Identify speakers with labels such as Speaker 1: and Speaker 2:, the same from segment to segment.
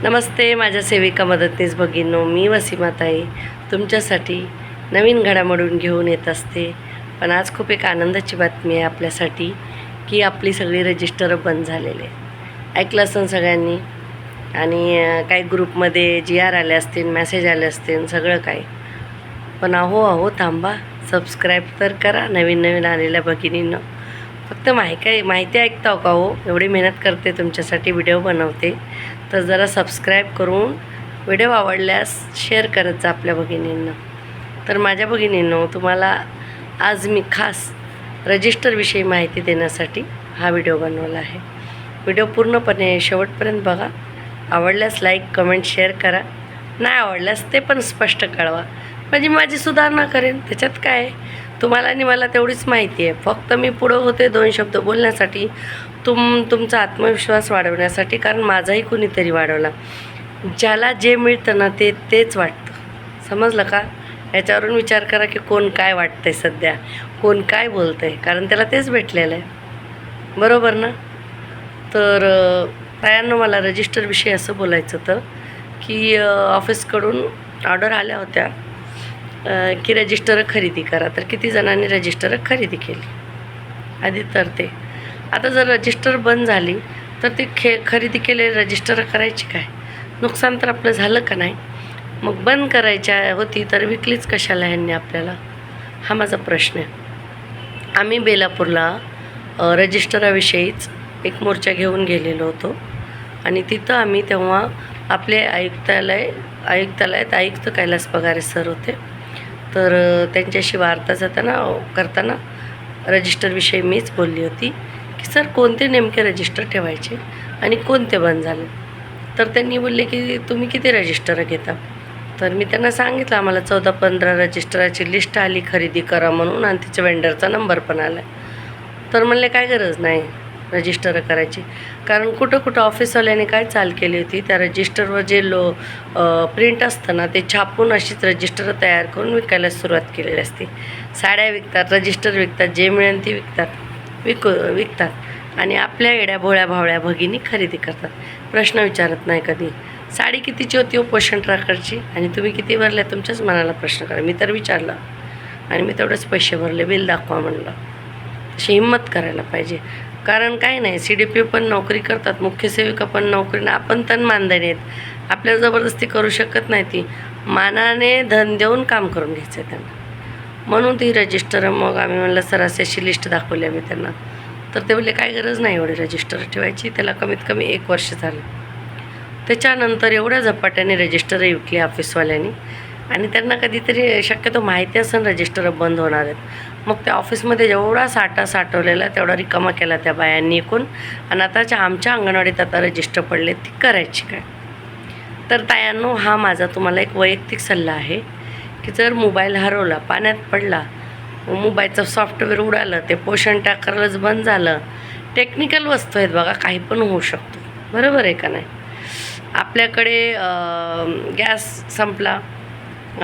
Speaker 1: नमस्ते माझ्या सेविका मदतनीस भगिनींनो, मी वसीमाताई तुमच्यासाठी नवीन घडामोडी घेऊन येत असते. पण आज खूप एक आनंदाची बातमी आहे आपल्यासाठी की आपली सगळी रजिस्टर बंद झालेले. ऐकलं असेल सगळ्यांनी. आणि काही ग्रुपमध्ये GR आले असतील, मेसेज आले असतील, सगळं काही. पण अहो थांबा, सबस्क्राईब तर करा नवीन आलेल्या भगिनींनो. फक्त माहिती ऐकताव का हो? एवढी मेहनत करते तुमच्यासाठी, व्हिडिओ बनवते, तर जरा सबस्क्राईब करून व्हिडिओ आवडल्यास शेअर करत जा आपल्या भगिनींना. तर माझ्या भगिनींनो, तुम्हाला आज मी खास रजिस्टरविषयी माहिती देण्यासाठी हा व्हिडिओ बनवला आहे. व्हिडिओ पूर्णपणे शेवटपर्यंत बघा. आवडल्यास लाईक, कमेंट, शेअर करा. नाही आवडल्यास ते पण स्पष्ट कळवा, म्हणजे माझी सुधारणा करेन. त्याच्यात काय आहे? तुम्हाला आणि मला तेवढीच माहिती आहे. फक्त मी पुढं होते 2 शब्द बोलण्यासाठी, तुमचा आत्मविश्वास वाढवण्यासाठी. कारण माझाही कुणीतरी वाढवला. ज्याला जे मिळतं ना तेच वाटतं. समजलं का? याच्यावरून विचार करा की कोण काय वाटतं आहे सध्या, कोण काय बोलतं आहे, कारण त्याला तेच भेटलेलं आहे. बरोबर ना? तर तायांनो, मला रजिस्टरविषयी असं बोलायचं होतं की ऑफिसकडून ऑर्डर आल्या होत्या की रजिस्टर खरेदी करा. तर किती जणांनी रजिस्टर खरेदी केली आधी? तर ते आता जर रजिस्टर बंद झाली तर ते खरेदी केलेले रजिस्टर करायची काय? नुकसान तर आपलं झालं का नाही? मग बंद करायच्या होती तर विकलीच कशाला ह्यांनी आपल्याला? हा माझा प्रश्न आहे. आम्ही बेलापूरला रजिस्टराविषयीच एक मोर्चा घेऊन गेलेलो होतो. आणि तिथं आम्ही तेव्हा आपले आयुक्तालयात आयुक्त कैलास पगारे सर होते. तर त्यांच्याशी वार्ता करताना रजिस्टरविषयी मीच बोलली होती की सर, कोणते नेमके रजिस्टर ठेवायचे आणि कोणते बंद झाले? तर त्यांनी बोलले की तुम्ही किती रजिस्टर घेता? तर मी त्यांना सांगितलं आम्हाला 14-15 रजिस्टराची लिस्ट आली खरेदी करा म्हणून, आणि तिच्या वेंडरचा नंबर पण आला. तर म्हणले काय गरज नाही रजिस्टर करायची, कारण कुठं ऑफिसवाल्याने काय चाल केली होती, त्या रजिस्टरवर जे प्रिंट असतं ना ते छापून अशीच रजिस्टर तयार करून विकायला सुरुवात केलेली असते. साड्या विकतात, रजिस्टर विकतात, जे मिळेल ते विकतात आणि आपल्या येड्या भोळ्या भावळ्या भगिनी खरेदी करतात. प्रश्न विचारत नाही कधी. साडी कितीची होती हो पोषण ट्रॅकरची, आणि तुम्ही किती भरल्या? तुमच्याच मनाला प्रश्न करा. मी तर विचारलं आणि मी तेवढेच पैसे भरले, बिल दाखवा म्हणलं. तशी हिंमत करायला पाहिजे. कारण काय नाही, CDPO पण नोकरी करतात, मुख्य सेविका पण नोकरी, आपण तन मानधनी आहेत. आपल्याला जबरदस्ती करू शकत नाही. ती मानाने धन देऊन काम करून घ्यायचं आहे त्यांना. म्हणून ती रजिस्टर, मग आम्ही म्हणलं सर अशी लिस्ट दाखवली आम्ही त्यांना. तर ते बोलले काय गरज नाही एवढी रजिस्टर ठेवायची, त्याला कमीत कमी 1 वर्ष झालं. त्याच्यानंतर एवढ्या झपाट्याने रजिस्टरही विकली ऑफिसवाल्यांनी. आणि त्यांना कधीतरी शक्यतो माहिती असेल रजिस्टर बंद होणार आहेत. मग त्या ऑफिसमध्ये जेवढा साठा साठवलेला तेवढा रिकामा केला त्या बायांनी एकूण. आणि आमच्या अंगणवाडीत आता रजिस्टर पडले, ती करायची काय? तर तायांनो, हा माझा तुम्हाला एक वैयक्तिक सल्ला आहे की जर मोबाईल हरवला, पाण्यात पडला, मोबाईलचं सॉफ्टवेअर उडालं, ते पोषण ट्रॅकरच बंद झालं, टेक्निकल वस्तू आहेत बघा, काही पण होऊ शकतो. बरोबर आहे का नाही? आपल्याकडे गॅस संपला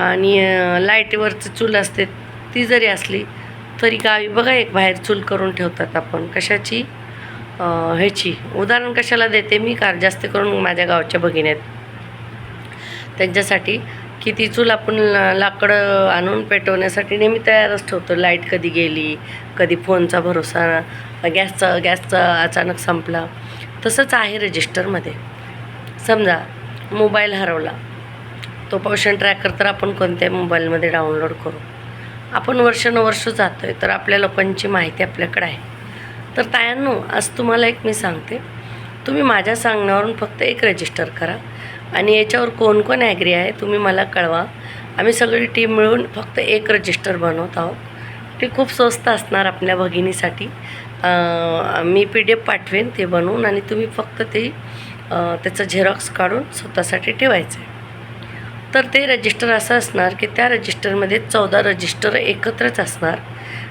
Speaker 1: आणि लाईटीवरचं चूल असते, ती जरी असली तरी गावी बघा एक बाहेर चूल करून ठेवतात. आपण कशाची? ह्याची उदाहरण कशाला देते मी, जास्त करून माझ्या गावच्या भगिनी आहेत त्यांच्यासाठी, की ती चूल आपण लाकडं आणून पेटवण्यासाठी नेहमी तयारच ठेवतो. लाईट कधी गेली, कधी फोनचा भरोसा, गॅसचा अचानक संपला. तसंच आहे रजिस्टरमध्ये. समजा मोबाईल हरवला, तो पोषण ट्रॅकर तर आपण कोणत्याही मोबाईलमध्ये डाउनलोड करू. आपण वर्षानुवर्ष जातो आहे, तर आपल्या लोकांची माहिती आपल्याकडे आहे. तर तायांनो, आज तुम्हाला एक मी सांगते, तुम्ही माझ्या सांगण्यावरून फक्त 1 रजिस्टर करा. आणि याच्यावर कोण ॲग्री आहे तुम्ही मला कळवा. आम्ही सगळी टीम मिळून फक्त 1 रजिस्टर बनवत आहोत. ते खूप स्वस्त असणार आपल्या भगिनीसाठी. मी PDF पाठवेन ते बनवून, आणि तुम्ही फक्त त्याचं झेरॉक्स काढून स्वतःसाठी ठेवायचं आहे. तर ते रजिस्टर असं असणार की त्या रजिस्टरमध्ये 14 रजिस्टर एकत्रच असणार,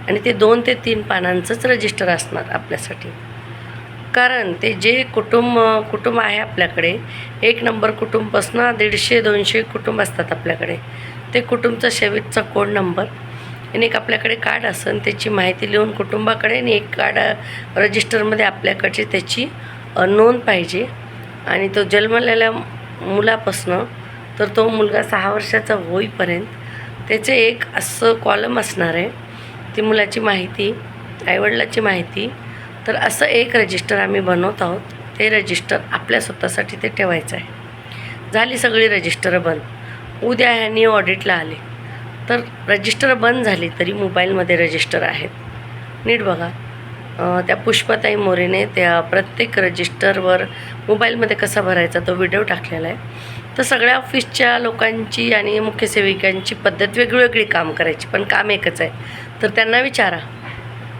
Speaker 1: आणि ते 2 ते 3 पानांचंच रजिस्टर असणार आपल्यासाठी. कारण ते जे कुटुंब आहे आपल्याकडे, 1 नंबर कुटुंबापासून 150-200 कुटुंब असतात आपल्याकडे. ते कुटुंबचा शेवटचा कोड नंबर आणि एक आपल्याकडे कार्ड असेल, त्याची माहिती लिहून कुटुंबाकडे, आणि एक कार्ड रजिस्टरमध्ये आपल्याकडची त्याची नोंद पाहिजे. आणि तो जन्मलेल्या मुलापासनं तर तो मुलगा 6 वर्षाचा होईपर्यंत त्याचे एक असं कॉलम असणार आहे, ती मुलाची माहिती, आईवडिलाची माहिती. तर असं एक रजिस्टर आम्ही बनवत आहोत. ते रजिस्टर आपल्या स्वतःसाठी ते ठेवायचं आहे. झाली सगळी रजिस्टरं बंद. उद्या ह्यांनी ऑडिटला आले तर रजिस्टर बंद झाली तरी मोबाईलमध्ये रजिस्टर आहेत. नीट बघा. त्या पुष्पाताई मोरेने त्या प्रत्येक रजिस्टरवर मोबाईलमध्ये कसा भरायचा तो व्हिडिओ टाकलेला आहे. तर सगळ्या ऑफिसच्या लोकांची आणि मुख्य सेविकांची पद्धत वेगळी काम करायची, पण काम एकच आहे. तर त्यांना विचारा,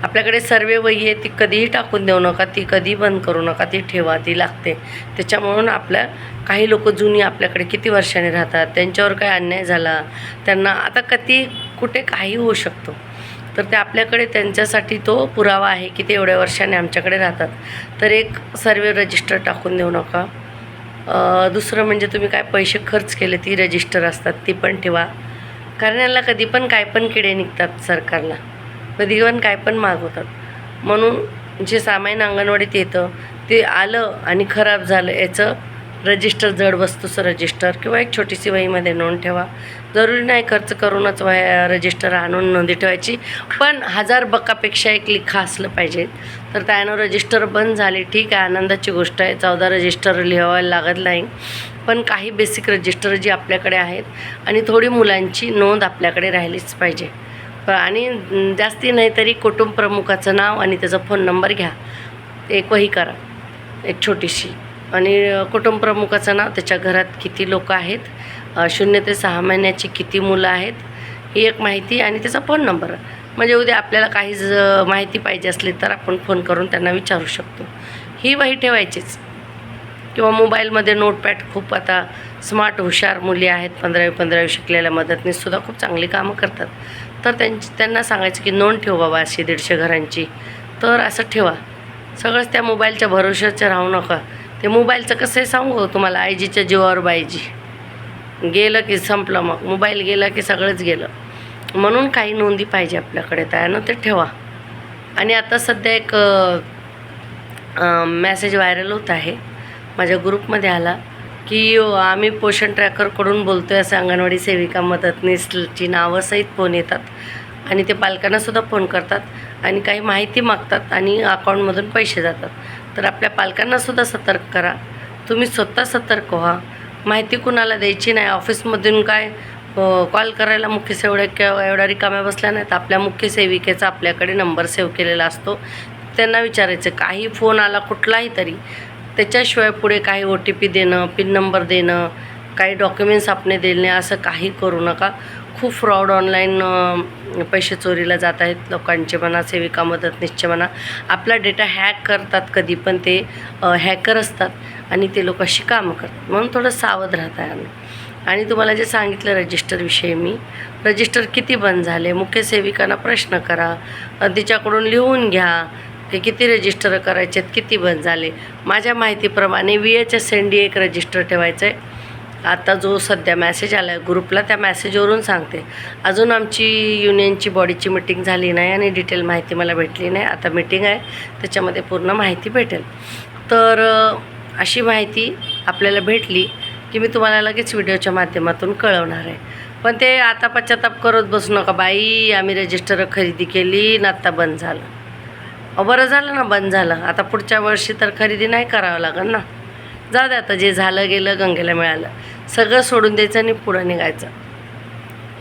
Speaker 1: आपल्याकडे सर्वे वही आहे, ती कधीही टाकून देऊ नका, ती कधी बंद करू नका, ती ठेवा, ती लागते. त्याच्यामुळून आपल्या काही लोक जुनी आपल्याकडे किती वर्षांनी राहतात, त्यांच्यावर काय अन्याय झाला, त्यांना आता कधी कुठे काही होऊ शकतो. तर ते आपल्याकडे त्यांच्यासाठी तो पुरावा आहे की ते एवढ्या वर्षाने आमच्याकडे राहतात. तर एक सर्वे रजिस्टर टाकून देऊ नका. दुसरं म्हणजे तुम्ही काय पैसे खर्च केले ती रजिस्टर असतात ती पण ठेवा. कारण यांना कधी पण काय पण किडे निघतात सरकारला, कधी पण काय पण मागवतात. म्हणून जे सामान्य अंगणवाडीत येतं ते आलं आणि खराब झालं याचं रजिस्टर, जड वस्तूचं रजिस्टर किंवा एक छोटीशी वहीमध्ये नोंद ठेवा. जरुरी नाही खर्च करूनच रजिस्टर आणून नोंदी ठेवायची, पण 1000 बक्कापेक्षा एक लिखा असलं पाहिजे. तर त्यानं रजिस्टर बंद झाले, ठीक आहे, आनंदाची गोष्ट आहे. 14 रजिस्टर लिहावायला लागत नाही, पण काही बेसिक रजिस्टर जी आपल्याकडे आहेत आणि थोडी मुलांची नोंद आपल्याकडे राहिलीच पाहिजे. आणि जास्ती नाही तरी कुटुंब प्रमुखाचं नाव आणि त्याचा फोन नंबर घ्या, एक वही करा एक छोटीशी, आणि कुटुंब प्रमुखाचं नाव, त्याच्या घरात किती लोक आहेत, 0 ते 6 महिन्याची किती मुलं आहेत, ही एक माहिती आणि त्याचा फोन नंबर. म्हणजे उद्या आपल्याला काही माहिती पाहिजे असली तर आपण फोन करून त्यांना विचारू शकतो. ही वही ठेवायचीच. किंवा मोबाईलमध्ये नोटपॅड, खूप आता स्मार्ट हुशार मुली आहेत, 15वी शिकलेल्या मदतनीससुद्धा खूप चांगली कामं करतात. तर त्यांना सांगायचं की नोंद ठेव बाबा 100-150 घरांची. तर असं ठेवा. सगळंच त्या मोबाईलच्या भरोश्याचं राहू नका. ते मोबाईलचं कसं आहे सांगू तुम्हाला, आईजीच्या जीवावर बाईजी, गेलं की संपलं, मग मोबाईल गेला की सगळंच गेलं. म्हणून काही नोंदी पाहिजे आपल्याकडे, त्यानं ते ठेवा. आणि आता सध्या एक मॅसेज व्हायरल होत आहे, माझ्या ग्रुपमध्ये आला की आम्ही पोषण ट्रॅकरकडून बोलतो आहे, असं अंगणवाडी सेविका मदतनीसची नावंसहित फोन येतात आणि ते पालकांनासुद्धा फोन करतात आणि काही माहिती मागतात आणि अकाउंटमधून पैसे जातात. तर आपल्या पालकांनासुद्धा सतर्क करा, तुम्ही स्वतः सतर्क व्हा. माहिती कुणाला द्यायची नाही. ऑफिसमधून काय कॉल करायला मुख्य सेवक एवढ्या रिकाम्या बसल्या नाहीत. आपल्या मुख्य सेविकेचा आपल्याकडे नंबर सेव्ह केलेला असतो, त्यांना विचारायचं. काही फोन आला कुठलाही तरी, त्याच्याशिवाय पुढे काही OTP देणं, पिन नंबर देणं, काही डॉक्युमेंट्स आपण देणे, असं काही करू नका. खूप फ्रॉड ऑनलाईन पैसे चोरीला जात आहेत लोकांचे म्हणा, सेविका मदतनीसचे म्हणा. आपला डेटा हॅक करतात, कधी पण ते हॅकर असतात आणि ते लोक अशी कामं करतात. म्हणून थोडं सावध राहता आहे. आणि तुम्हाला जे सांगितलं रजिस्टरविषयी, मी रजिस्टर किती बंद झाले, मुख्य सेविकांना प्रश्न करा, तिच्याकडून लिहून घ्या की किती रजिस्टर करायचे आहेत, किती बंद झाले. माझ्या माहितीप्रमाणे VHSND एक रजिस्टर ठेवायचं आहे. आता जो सध्या मॅसेज आला आहे ग्रुपला, त्या मॅसेजवरून सांगते. अजून आमची युनियनची बॉडीची मिटिंग झाली नाही आणि डिटेल माहिती मला भेटली नाही. आता मिटिंग आहे, त्याच्यामध्ये पूर्ण माहिती भेटेल. तर अशी माहिती आपल्याला भेटली की मी तुम्हाला लगेच व्हिडिओच्या माध्यमातून कळवणार आहे. पण ते आता पश्चाताप करत बसू नका, बाई आम्ही रजिस्टर खरेदी केली ना आता बंद झालं. बरं झालं ना बंद झालं, आता पुढच्या वर्षी तर खरेदी नाही करावं लागेल ना. जाऊ दे, आता जे झालं गेलं, गंगेला मिळालं. सगळं सोडून द्यायचं आणि पुढं निघायचं.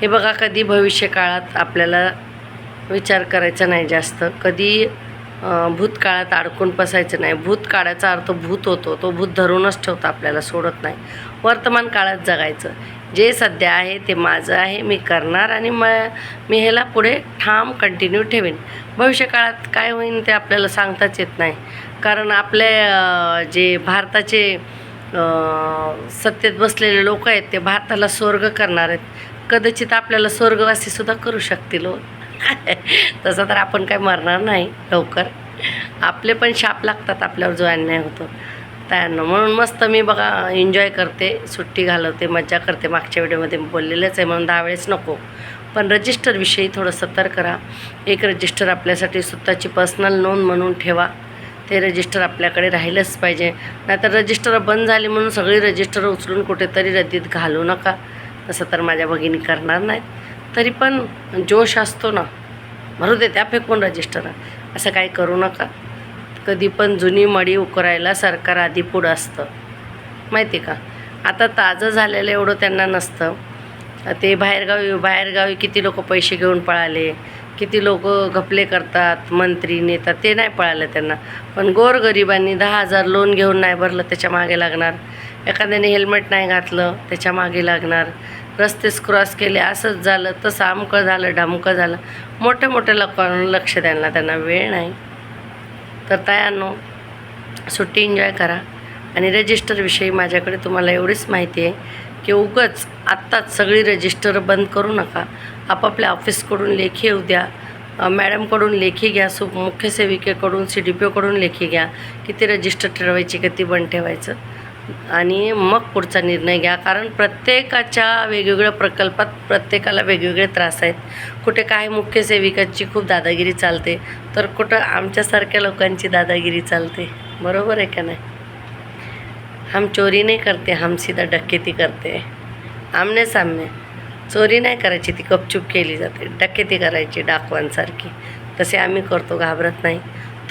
Speaker 1: हे बघा, कधी भविष्यकाळात आपल्याला विचार करायचा नाही जास्त. कधी भूतकाळात अडकून बसायचं नाही. भूतकाळाचा अर्थ भूत होतो, तो भूत धरूनच ठेवतो, आपल्याला सोडत नाही. वर्तमान काळात जगायचं. जे सध्या आहे ते माझं आहे, मी करणार आणि मी ह्याला पुढे ठाम कंटिन्यू ठेवीन. भविष्यकाळात काय होईल ते आपल्याला सांगताच येत नाही. कारण आपले जे भारताचे सत्तेत बसलेले लोक आहेत ते भारताला स्वर्ग करणार आहेत. कदाचित आपल्याला स्वर्गवासीसुद्धा करू शकतील हो. तसं तर आपण काय मरणार नाही लवकर. आपले पण शाप लागतात आपल्यावर जो अन्याय होतो त्यांना. म्हणून मस्त मी बघा एन्जॉय करते, सुट्टी घालवते, मजा करते. मागच्या व्हिडिओमध्ये बोललेलंच आहे, म्हणून 10 वेळेस नको. पण रजिस्टरविषयी थोडं सतर्क करा. एक रजिस्टर आपल्यासाठी स्वतःची पर्सनल नोंद म्हणून ठेवा. ते रजिस्टर आपल्याकडे राहिलंच पाहिजे. नाहीतर रजिस्टर बंद झाली म्हणून सगळी रजिस्टर उचलून कुठेतरी रद्दीत घालू नका. तसं तर माझ्या भगिनी करणार नाहीत, तरी पण जोश असतो ना, भरू दे त्या फेकून रजिस्टर, असं काही करू नका. कधी पण जुनी मडी उकरायला सरकार आधी पुढं असतं, माहिती का. आता ताजं झालेलं एवढं त्यांना नसतं. ते बाहेरगावी किती लोक पैसे घेऊन पळाले, किती लोक घपले करतात, मंत्री नेता, ते नाही पळालं त्यांना. पण गोरगरिबांनी 10,000 लोन घेऊन नाही भरलं, त्याच्या मागे लागणार. एखाद्याने हेल्मेट नाही घातलं, त्याच्या मागे लागणार. रस्तेच क्रॉस केले, असंच झालं, तसं अमकं झालं, ढमकं झालं. मोठ्या लोकांना लक्ष द्यायला त्यांना वेळ नाही. तर तायांनो, सुट्टी एन्जॉय करा. आणि रजिस्टरविषयी माझ्याकडे तुम्हाला एवढीच माहिती आहे की उगाच आत्ताच सगळी रजिस्टर बंद करू नका. आपापल्या ऑफिसकडून लेखी येऊ द्या, मॅडमकडून लेखी घ्या, मुख्य सेविकेकडून, CDPOकडून लेखी घ्या, किती रजिस्टर ठरवायची, किती बंद ठेवायचं, आणि मग पुढचा निर्णय घ्या. कारण प्रत्येकाच्या वेगवेगळ्या प्रकल्पात प्रत्येकाला वेगवेगळे त्रास आहेत. कुठे काय मुख्य सेविकाची खूप दादागिरी चालते, तर कुठं आमच्यासारख्या लोकांची दादागिरी चालते. बरोबर आहे का नाही. हम चोरी नाही करते, हम सीधा डकेती करते. आमने सामने चोरी नाही करायची, ती गपचूप केली जाते. डकेती करायची डाकवांसारखी, तसे आम्ही करतो, घाबरत नाही.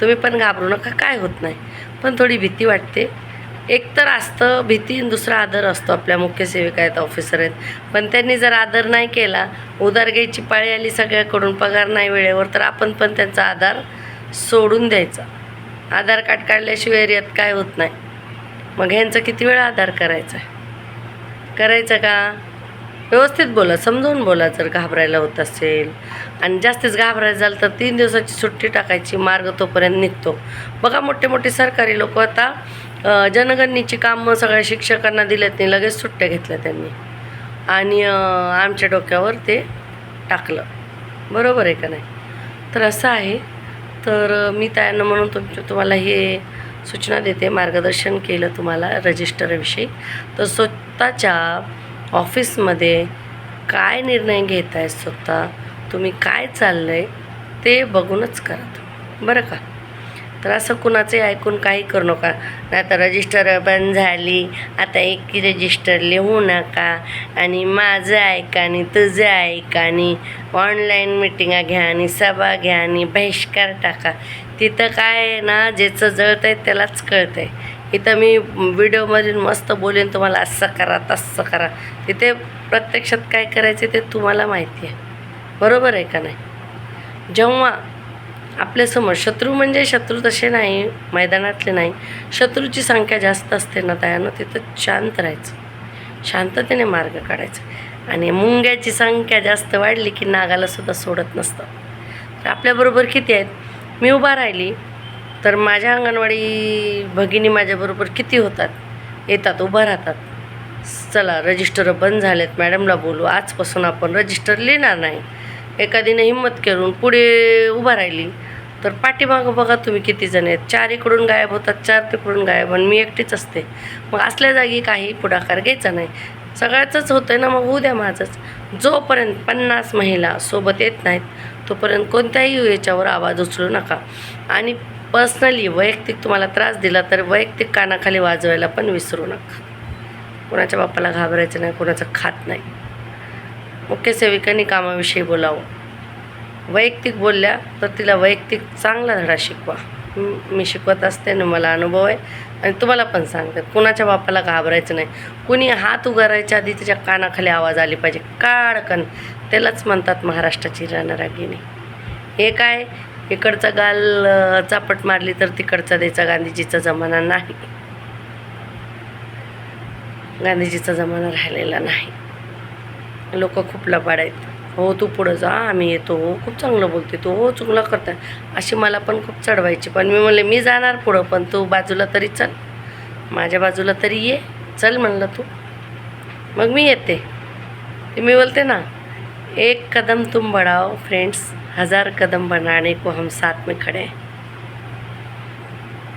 Speaker 1: तुम्ही पण घाबरू नका, काय होत नाही. पण थोडी भीती वाटते. एक तर असतं भीती, आणि दुसरा आदर असतो. आपल्या मुख्य सेविका आहेत, ऑफिसर आहेत, पण त्यांनी जर आदर नाही केला, उधार घ्यायची पाळी आली सगळ्याकडून, पगार नाही वेळेवर, तर आपण पण त्यांचा आधार सोडून द्यायचा. आधार कार्ड काढल्याशिवाय यात काय होत नाही. मग ह्यांचं किती वेळा आधार करायचा करायचं का. व्यवस्थित बोला, समजावून बोला. जर घाबरायला होत असेल आणि जास्तीच घाबरायचं झालं तर 3 दिवसाची सुट्टी टाकायची, मार्ग तोपर्यंत निघतो. बघा, मोठे सरकारी लोक आता जनगणनेची कामं सगळ्या शिक्षकांना दिलेत नाही, लगेच सुट्ट्या घेतल्या त्यांनी, आणि आमच्या डोक्यावर ते टाकलं. बरोबर आहे का नाही. तर असं आहे. तर मी त्यांना म्हणून तुम्हाला हे सूचना देते, मार्गदर्शन केलं तुम्हाला रजिस्टरविषयी. तर स्वतःच्या ऑफिसमध्ये काय निर्णय घेत आहे, स्वतः तुम्ही काय चाललं आहे ते बघूनच करा तुम्ही, बरं का. तर असं कुणाचे ऐकून काही करू नका. नाही तर रजिस्टर बंद झाली, आता एक रजिस्टर लिहू नका, आणि माझं ऐका आणि तुझं ऐका, आणि ऑनलाईन मिटिंगा घ्या, आणि सभा घ्या, आणि बहिष्कार टाका. तिथं काय आहे ना, ज्याचं जळतं आहे त्यालाच कळतं आहे. इथं मी व्हिडिओमध्ये मस्त बोलेन तुम्हाला, असं करा तसं करा. तिथे प्रत्यक्षात काय करायचं ते तुम्हाला माहिती आहे. बरोबर आहे का नाही. जेव्हा आपल्यासमोर शत्रू, म्हणजे शत्रू तसे नाही, मैदानातले नाही, शत्रूची संख्या जास्त असते ना त्यानं, तिथं शांत राहायचं, शांततेने मार्ग काढायचा. आणि मुंग्याची संख्या जास्त वाढली की नागालासुद्धा सोडत नसतं. तर आपल्याबरोबर किती आहेत. मी उभा राहिली तर माझ्या अंगणवाडी भगिनी माझ्याबरोबर किती होतात, येतात, उभं राहतात. चला रजिस्टर बंद झालेत, मॅडमला बोलू, आजपासून आपण रजिस्टर लिहिणार नाही. एखादीने हिंमत करून पुढे उभा राहिली तर पाठीमागं बघा तुम्ही किती जण आहेत. 4 इकडून गायब होतात, 4 तिकडून गायब, आणि मी एकटीच असते. मग असल्या जागी काही पुढाकार घ्यायचा नाही. सगळ्याचंच होतं आहे ना, मग होऊ द्या माझंच. जोपर्यंत 50 महिला सोबत येत नाहीत तोपर्यंत कोणत्याही याच्यावर आवाज उचलू नका. आणि पर्सनली वैयक्तिक तुम्हाला त्रास दिला तर वैयक्तिक कानाखाली वाजवायला पण विसरू नका. कोणाच्या बापाला घाबरायचं नाही, कोणाचं खात नाही. मुख्य सेविकांनी कामाविषयी बोलावं. वैयक्तिक बोलल्या तर तिला वैयक्तिक चांगला धडा शिकवा. मी शिकवत असते ना, मला अनुभव आहे, आणि तुम्हाला पण सांगते, कुणाच्या बापाला घाबरायचं नाही. कुणी हात उगारायच्या आधी त्याच्या कानाखाली आवाज आली पाहिजे, काडकन. त्यालाच म्हणतात महाराष्ट्राची रणरागिणी. हे काय, इकडचा गाल चापट मारली तर तिकडचा द्यायचा. गांधीजीचा जमाना नाही, गांधीजीचा जमाना राहिलेला नाही. लोक खूप लबाड आहेत. हो तू पुढं जा, आम्ही येतो, हो खूप चांगलं बोलते तू, हो चुकलं करता, अशी मला पण खूप चढवायची. पण मी म्हणले मी जाणार पुढं, पण तू बाजूला तरी चल, माझ्या बाजूला तरी ये, चल म्हणलं तू. मग मी येते. ते मी बोलते ना, 1 कदम तुम बढ़ाओ फ्रेंड्स, 1000 कदम बनाने को हम साथ में खडे.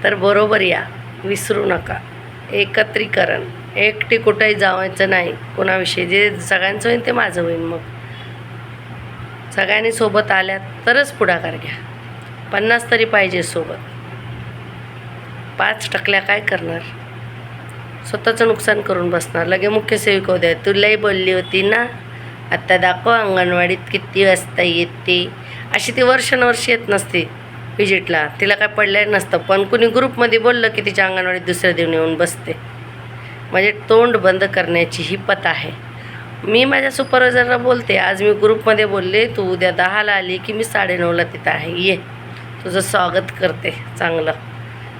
Speaker 1: तर बरोबर या, विसरू नका. एकत्रीकरण, एकटी कुठंही जावायचं नाही कोणाविषयी. जे सगळ्यांचं होईल ते माझं होईल. मग सगळ्यांनी सोबत आल्यात तरच पुढाकार घ्या. 50 तरी पाहिजे सोबत. 5 टकल्या काय करणार, स्वतःचं नुकसान करून बसणार. लगे मुख्य सेविका उद्या तुलाही बोलली होती ना, आत्ता दाखव अंगणवाडीत किती वाजता येते. अशी ती वर्षानुवर्ष येत नसते विजिटला, तिला काय पडलेलं नसतं. पण कुणी ग्रुपमध्ये बोललं की तिच्या अंगणवाडीत दुसऱ्या दिवशी येऊन बसते. म्हणजे तोंड बंद करण्याची ही पत आहे. मी माझ्या सुपरवायझरला बोलते, आज मी ग्रुपमध्ये बोलले, तू उद्या 10ला आली की मी 9:30ला तिथं आहे, ये, तुझं स्वागत करते. चांगलं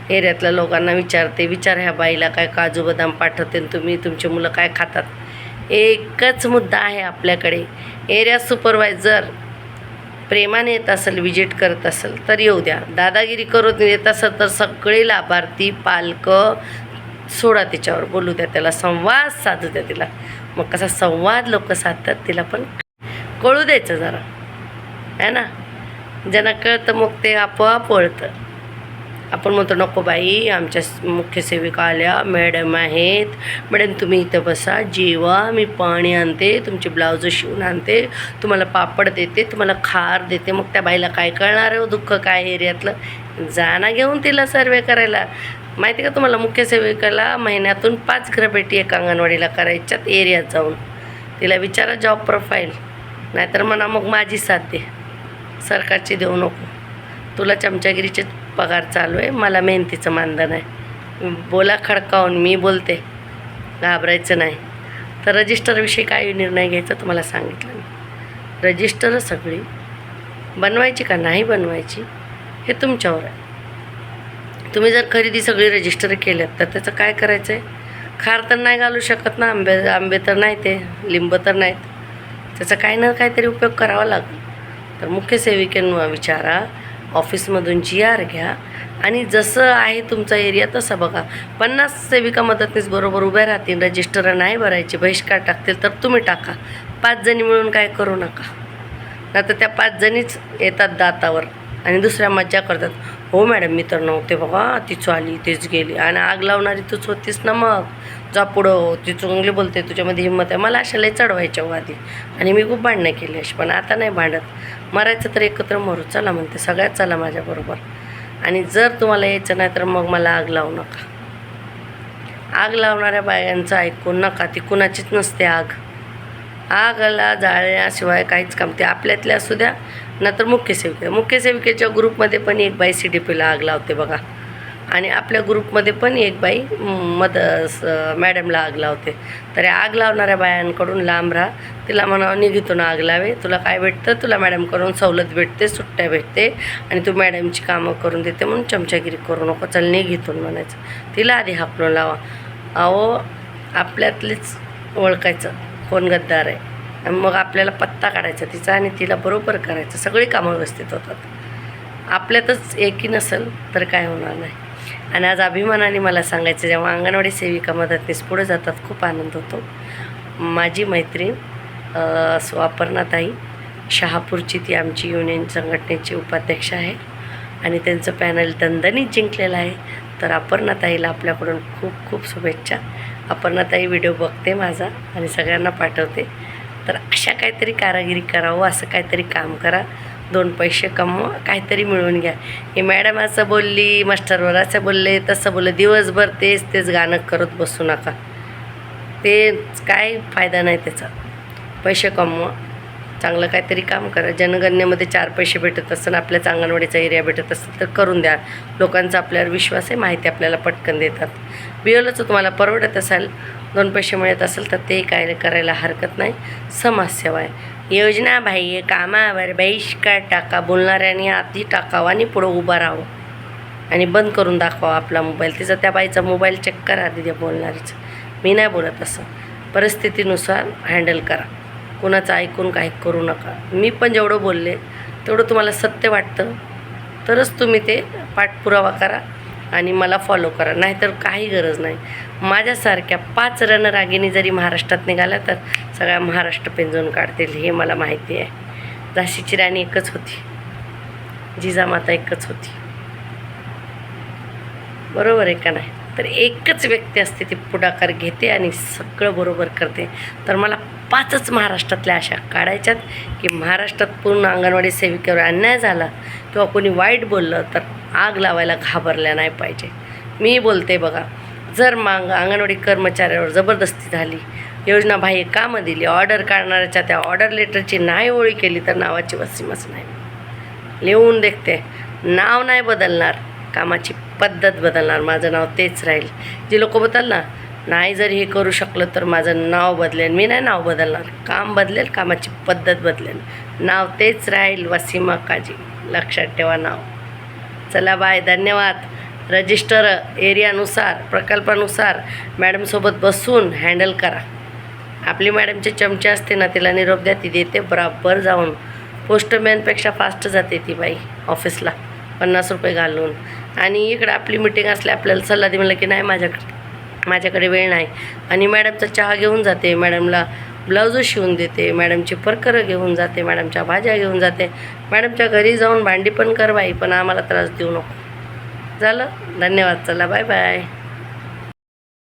Speaker 1: एरियातल्या लोकांना विचारते, विचार ह्या बाईला काय काजू बदाम पाठवते, तुम्ही तुमची मुलं काय खातात. एकच मुद्दा आहे आपल्याकडे, एरिया सुपरवायझर प्रेमाने येत असेल, विजिट करत असेल तर येऊ द्या. दादागिरी करून येत असेल तर सगळे लाभार्थी पालकं सोडा, त्याच्यावर बोलू द्या, त्याला संवाद साधू द्या. तिला मग कसा संवाद लोक साधतात तिला पण कळू द्यायचं जरा, आहे ना. ज्यांना कळतं मग ते आपोआप वळतं. आपण म्हणतो नको बाई, आमच्या मुख्य सेविका आल्या, मॅडम आहेत, मॅडम तुम्ही इथं बसा, जेवा, मी पाणी आणते, तुमचे ब्लाउज शिवून आणते, तुम्हाला पापड देते, तुम्हाला खार देते. मग त्या बाईला काय कळणार आहे दुःख काय एरियातलं. जाना घेऊन तिला सर्वे करायला. माहिती का तुम्हाला, मुख्य सेविकाला महिन्यातून 5 घरभेटी एका अंगणवाडीला करायच्यात एरियात जाऊन. तिला विचारा जॉब प्रोफाईल, नाहीतर म्हणा मग माझी साथ दे, सरकारची देऊ नको, तुला चमचागिरीचे पगार चालू आहे, मला मेहनतीचं मानधन आहे. बोला खडकावून, मी बोलते, घाबरायचं नाही. तर रजिस्टरविषयी काय निर्णय घ्यायचा तुम्हाला सांगितलं मी. रजिस्टर सगळी बनवायची का नाही बनवायची हे तुमच्यावर आहे. तुम्ही जर खरेदी सगळी रजिस्टर केल्यात तर त्याचं काय करायचं आहे. खार तर नाही घालू शकत ना, आंबे तर नाही, ते लिंब तर नाहीत, त्याचा काही ना काहीतरी उपयोग करावा लागेल. तर मुख्य सेविकेंना विचारा, ऑफिसमधून GR घ्या आणि जसं आहे तुमचा एरिया तसं बघा. 50 सेविका मदतनीस बरोबर उभ्या राहतील, रजिस्टर नाही भरायचे, बहिष्कार टाकतील तर तुम्ही टाका. 5 जणी मिळून काय करू नका. नाही तर त्या 5 जणीच येतात दातावर आणि दुसऱ्या मज्जा करतात. हो मॅडम मी तर नव्हते बघा, तीच आली तीच गेली, आणि आग लावणारी तूच होतीस ना, मग जा पुढं, ती चांगली बोलते, तुझ्यामध्ये हिंमत आहे. मला अशा लय चढवायच्या आधी आणि मी खूप भांडणं केली अशी, पण आता नाही भांडत. मरायचं तर एकत्र मरू, चला म्हणते, सगळ्यात चला माझ्याबरोबर. आणि जर तुम्हाला यायचं नाही तर मग मला आग लावू नका. आग लावणाऱ्या बायांचं ऐकून नका, ती कुणाचीच नसते आग. आगला जाळण्याशिवाय काहीच काम, ते आपल्यातल्या असू द्या नंतर मुख्य सेविकेच्या ग्रुपमध्ये पण एक बाई CDPला आग लावते बघा, आणि आपल्या ग्रुपमध्ये पण एक बाई मॅडमला आग लावते. तर या आग लावणाऱ्या बायांकडून लांब राहा. तिला म्हणावं निघितून आग लावे, तुला काय भेटतं, तुला मॅडमकडून सवलत भेटते, सुट्ट्या भेटते, आणि तू मॅडमची कामं करून देते म्हणून चमचागिरी करू नको, चल निघितून म्हणायचं. तिला आधी हाकलून लावा. अहो आपल्यातलीच ओळखायचं कोण गद्दार आहे, आणि मग आपल्याला पत्ता काढायचा तिचा आणि तिला बरोबर करायचं, सगळी कामं व्यवस्थित होतात. आपल्यातच एकी नसेल तर काय होणार नाही. आणि आज अभिमानाने मला सांगायचं, जेव्हा अंगणवाडी सेविका मदतनीस पुढे जातात खूप आनंद होतो. माझी मैत्रीण अपर्णाताई शहापूरची, ती आमची युनियन संघटनेची उपाध्यक्ष आहे आणि त्यांचं पॅनल दणदणीत जिंकलेलं आहे. तर अपर्णाताईला आपल्याकडून खूप खूप शुभेच्छा. अपर्णाताई व्हिडिओ बघते माझा आणि सगळ्यांना पाठवते. तर अशा काहीतरी कारागिरी करावं, असं काहीतरी काम करा, 2 पैसे कमवा, काहीतरी मिळवून घ्या. हे मॅडम असं बोलली, मास्टरवर असं बोलले, तसं बोलले, दिवसभर तेच गाणं करत बसू नका, ते काय फायदा नाही त्याचा. पैसे कमवा, चांगलं काहीतरी काम करा. जनगणनेमध्ये 4 पैसे भेटत असेल, आपल्याच अंगणवाडीचा एरिया भेटत असेल तर करून द्या. लोकांचा आपल्यावर विश्वास आहे, माहिती आपल्याला पटकन देतात. BLOचं तुम्हाला परवडत असेल, 2 पैसे मिळत असेल तर ते काय करायला हरकत नाही. समाजसेवा आहे, योजना बाह्य कामावर बहिष्कार टाका, बोलणाऱ्याने आधी टाकावं आणि पुढं उभं राहावं आणि बंद करून दाखवा आपला मोबाईल. तिचा त्या बाईचा मोबाईल चेक करा आधी, त्या बोलणारीचं. मी नाही बोलत असं, परिस्थितीनुसार हँडल करा, कोणाचं ऐकून काही करू नका. मी पण जेवढं बोलले तेवढं तुम्हाला सत्य वाटतं तरच तुम्ही ते पाठपुरावा करा आणि मला फॉलो करा, नाहीतर काही गरज नाही. माझ्यासारख्या 5 रणरागिणी जरी महाराष्ट्रात निघाल्या तर सगळ्या महाराष्ट्र पेंजून काढतील, हे मला माहिती आहे. झाशीची राणी एकच होती, जिजामाता एकच होती, बरोबर आहे का नाही. तर एकच व्यक्ती असते, ती पुढाकार घेते आणि सगळं बरोबर करते. तर मला 5च महाराष्ट्रातल्या अशा काढायच्यात की महाराष्ट्रात पूर्ण अंगणवाडी सेविकेवर अन्याय झाला किंवा कोणी वाईट बोललं तर आग लावायला घाबरल्या नाही पाहिजे. मी बोलते बघा, जर अंगणवाडी कर्मचाऱ्यावर जबरदस्ती झाली, योजना बाह्य कामं दिली, ऑर्डर काढणाऱ्याच्या त्या ऑर्डर लेटरची नाही ओळी केली तर नावाची वसीमच नाही. लिहून देखते, नाव नाही बदलणार, कामाची पद्धत बदलणार, माझं नाव तेच राहील. जी लोक बोलतात नाही जर हे करू शकलं तर माझं नाव बदलेल, मी नाही नाव बदलणार. काम बदलेल, कामाची पद्धत बदलेल, नाव तेच राहील, वसीमा काजी. लक्षात ठेवा नाव. चला बाय, धन्यवाद. रजिस्टर एरियानुसार, प्रकल्पानुसार मॅडमसोबत बसून हँडल करा. आपली मॅडमचे चमचे असते ना, तिला निरोप द्या, ती देते बराबर जाऊन. पोस्टमॅनपेक्षा फास्ट जाते ती बाई ऑफिसला 50 रुपये घालून. आणि इकडं आपली मिटिंग असली, आपल्याला सल्ला दे म्हणलं की नाही माझ्याकडे वेळ नाही, आणि मॅडमचा चहा घेऊन जाते, मॅडमला ब्लाऊज शिवून देते, मॅडमची परकरं घेऊन जाते, मॅडमच्या भाज्या घेऊन जाते, मॅडमच्या घरी जाऊन भांडी पण कर बाई, पण आम्हाला त्रास देऊ नको. झालं. धन्यवाद. चला बाय बाय.